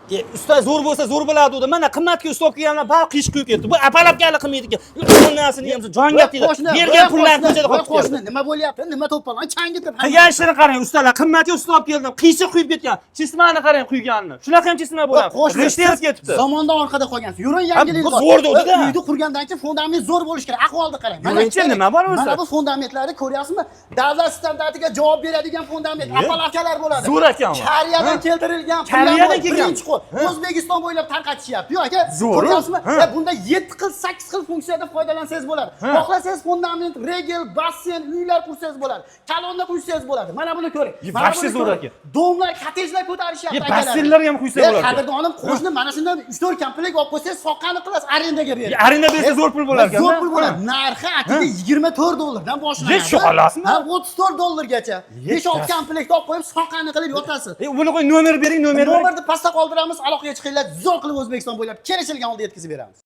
Usta zo'r bo'lsa zo'r bo'ladi dedi. Mana qimmatga ustob kelganlar bari qish quyib ketdi. Bu apalabgani qilmaydi ekan. Bu narsani ham jonga tegdi. Bergan pullarni ko'chada qolib qo'shni nima bo'lyapti? Nima to'polon changitib. Qilgan ishini qarang, ustalar, qimmatga ustob keldim. Qishi quyib ketgan. Chismani qarang quyganini. Shunaqa ham chisma bo'ladi. Rishtangiz ketibdi. Zamondan orqada qolgansiz. Yuring yangilik bor. Zo'r dedi-da. Uyni qurgandan keyin fundament zo'r bo'lish kerak. Ahvolni qarang. Birinchi nima bor o'zi? Mana bu fundamentlarni ko'ryapsizmi? Davlat standartiga javob beradigan fundament, apalakalar bo'ladi. Zo'r ekan u. Kariyadan keltirilgan, Kariyadan kelgan. O'zbekiston bo'ylab tarqatishyapti. Yo'q aka, Zo'r. ko'ryapsizmi? Bunda 7 xil, 8 xil funksiyada foydalansangiz bo'ladi. Xohlasangiz fundament, regel, basseyn, uylar qursangiz bo'ladi. Kalonni quysangiz bo'ladi. Mana buni ko'ring. Vahshiy zo'r aka. Domlar, kottejlar ko'tarishyapti akalar. Basseynlar ham quysa bo'ladi. Qadrdonim, qo'shni mana shundan 3-4 komplekt olib qo'ysangiz, soqqani qilasiz, arendaga berasiz. Arenda bersa zo'r pul bo'lar ekan. Zo'r pul bo'ladi. Narxi atiga 24 dollardan boshlanadi. Shu xolasizmi? Ha, 34 dollargacha. 5-6 komplekt olib qo'yib, soqqani qilib yotasiz. Buni qo'y, nomer bering, nomer bering. Nomerni pastda qoldiramiz, aloqaga chiqinglar, zo'r qilib O'zbekiston bo'ylab kelishilgan holda yetkazib beramiz.